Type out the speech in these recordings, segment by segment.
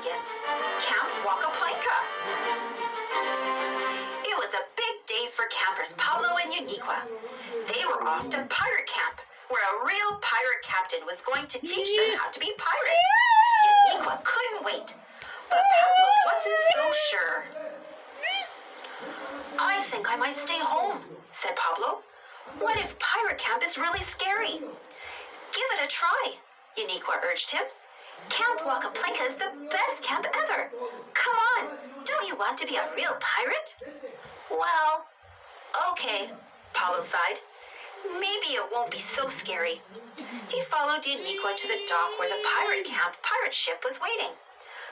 begins. Camp Huacaplanca. It was a big day for campers Pablo and Uniqua. They were off to pirate camp, where a real pirate captain was going to teach them how to be pirates. Uniqua couldn't wait, but Pablo wasn't so sure. I think I might stay home, said Pablo. What if pirate camp is really scary? Give it a try, Uniqua urged him. Camp Huacaplanca is the best camp ever. Come on, don't you want to be a real pirate? Well, okay, Pablo sighed. Maybe it won't be so scary. He followed Uniqua to the dock where the pirate ship was waiting.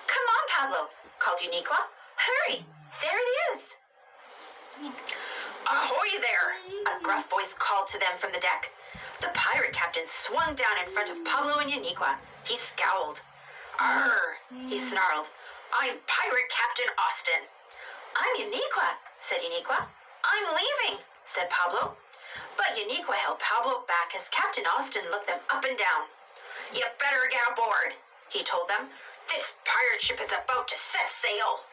Come on, Pablo, called Uniqua. Hurry, there it is. Ahoy there, a gruff voice called to them from the deck. The pirate captain swung down in front of Pablo and Uniqua. He scowled. Arr, he snarled. I'm Pirate Captain Austin. I'm Uniqua, said Uniqua. I'm leaving, said Pablo. But Uniqua held Pablo back as Captain Austin looked them up and down. You better get aboard, he told them. This pirate ship is about to set sail.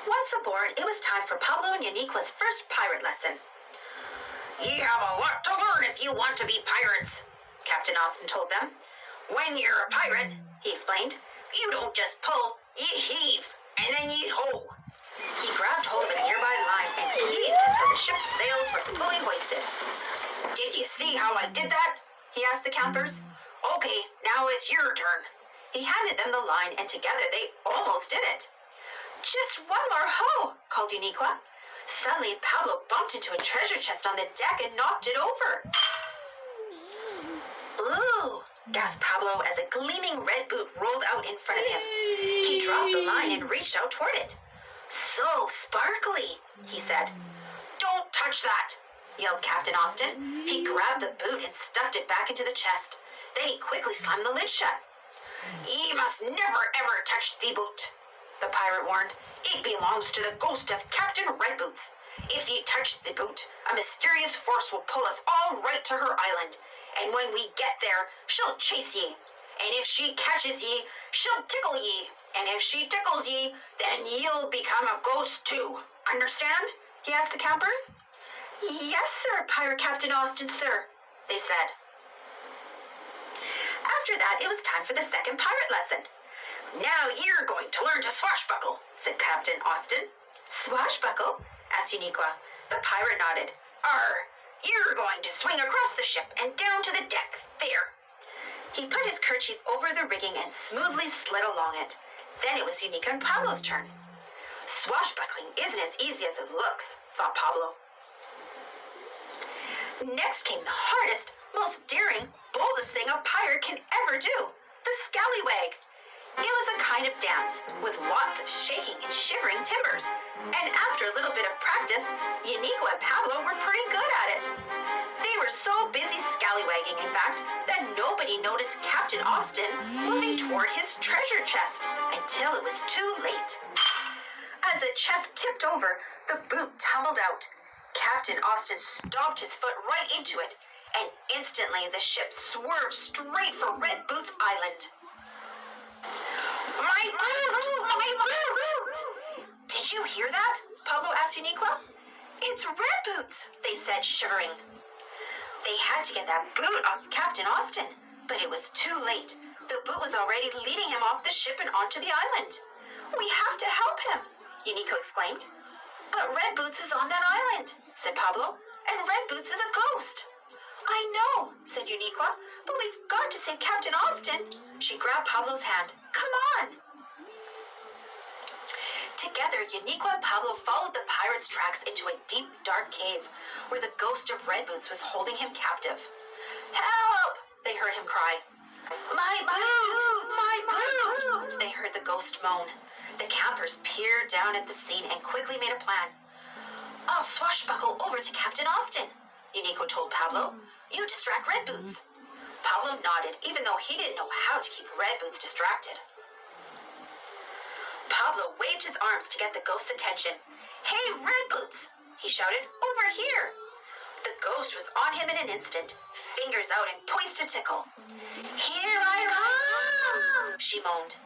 Once aboard, it was time for Pablo and Uniqua's first pirate lesson. You have a lot to learn if you want to be pirates, Captain Austin told them. When you're a pirate, he explained, you don't just pull, you heave, and then you hoe. He grabbed hold of a nearby line and heaved until the ship's sails were fully hoisted. Did you see how I did that? He asked the campers. Okay, now it's your turn. He handed them the line, and together they almost did it. Just one more hoe, called Uniqua. Suddenly, Pablo bumped into a treasure chest on the deck and knocked it over. Ooh, gasped Pablo as a gleaming red boot rolled out in front of him. He dropped the line and reached out toward it. So sparkly, he said. Don't touch that, yelled Captain Austin. He grabbed the boot and stuffed it back into the chest. Then he quickly slammed the lid shut. Ye must never ever touch the boot, the pirate warned. It belongs to the ghost of Captain Redboots. If ye touch the boot, a mysterious force will pull us all right to her island. And when we get there, she'll chase ye. And if she catches ye, she'll tickle ye. And if she tickles ye, then ye'll become a ghost too. Understand? He asked the campers. Yes, sir, Pirate Captain Austin, sir, they said. After that, it was time for the second pirate lesson. Now you're going to learn to swashbuckle, said Captain Austin. Swashbuckle? Asked Uniqua. The pirate nodded. You're going to swing across the ship and down to the deck, there. He put his kerchief over the rigging and smoothly slid along it. Then it was Uniqua and Pablo's turn. Swashbuckling isn't as easy as it looks, thought Pablo. Next came the hardest, most daring, boldest thing a pirate can ever do, the scallywag. It was a kind of dance with lots of shaking and shivering timbers. And after a little bit of practice, Uniqua and Pablo were pretty good at it. They were so busy scallywagging, in fact, that nobody noticed Captain Austin moving toward his treasure chest until it was too late. As the chest tipped over, the boot tumbled out. Captain Austin stomped his foot right into it, and instantly the ship swerved straight for Red Boots Island. My boot! My boot! Did you hear that? Pablo asked Uniqua. It's Red Boots, they said, shivering. They had to get that boot off Captain Austin, but it was too late. The boot was already leading him off the ship and onto the island. We have to help him, Uniqua exclaimed. But Red Boots is on that island, said Pablo, and Red Boots is a ghost. I know, said Uniqua, but we've got to save Captain Austin. She grabbed Pablo's hand. Come on. Together, Uniqua and Pablo followed the pirate's tracks into a deep, dark cave where the ghost of Red Boots was holding him captive. Help! They heard him cry. My boot! My boot! They heard the ghost moan. The campers peered down at the scene and quickly made a plan. I'll swashbuckle over to Captain Austin, Uniqua told Pablo. You distract Red Boots. Pablo nodded, even though he didn't know how to keep Red Boots distracted. Pablo waved his arms to get the ghost's attention. Hey, Red Boots, he shouted, over here. The ghost was on him in an instant, fingers out and poised to tickle. Here I come, she moaned.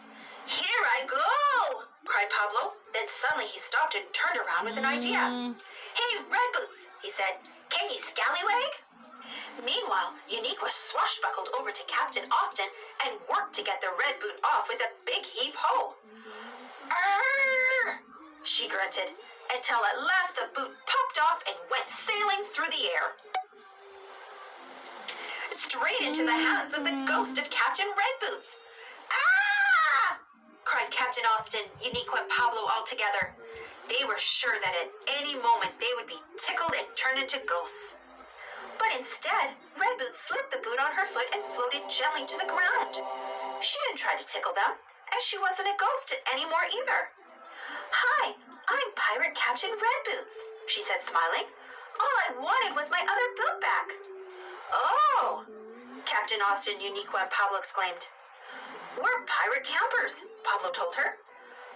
Here I go, cried Pablo. Then suddenly he stopped and turned around with an idea. Hey, Red Boots, he said, can you scallywag? Meanwhile, Unique was swashbuckled over to Captain Austin and worked to get the red boot off with a big heave-ho. Arr! She grunted, until at last the boot popped off and went sailing through the air. Straight into the hands of the ghost of Captain Red Boots. Ah! Cried Captain Austin, Unique, and Pablo all together. They were sure that at any moment they would be tickled and turned into ghosts. But instead, Red Boots slipped the boot on her foot and floated gently to the ground. She didn't try to tickle them, and she wasn't a ghost anymore either. Hi, I'm Pirate Captain Red Boots, she said, smiling. All I wanted was my other boot back. Oh, Captain Austin, Unique, and Pablo exclaimed. We're pirate campers, Pablo told her.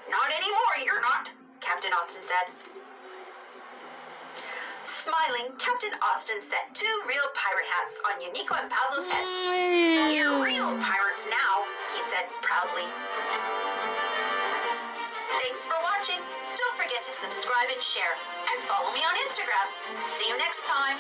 Not anymore, you're not, Captain Austin said. Smiling, Captain Austin set 2 real pirate hats on Unique and Pablo's heads. You're real pirates now, he said proudly. Thanks for watching. Don't forget to subscribe and share, and follow me on Instagram. See you next time.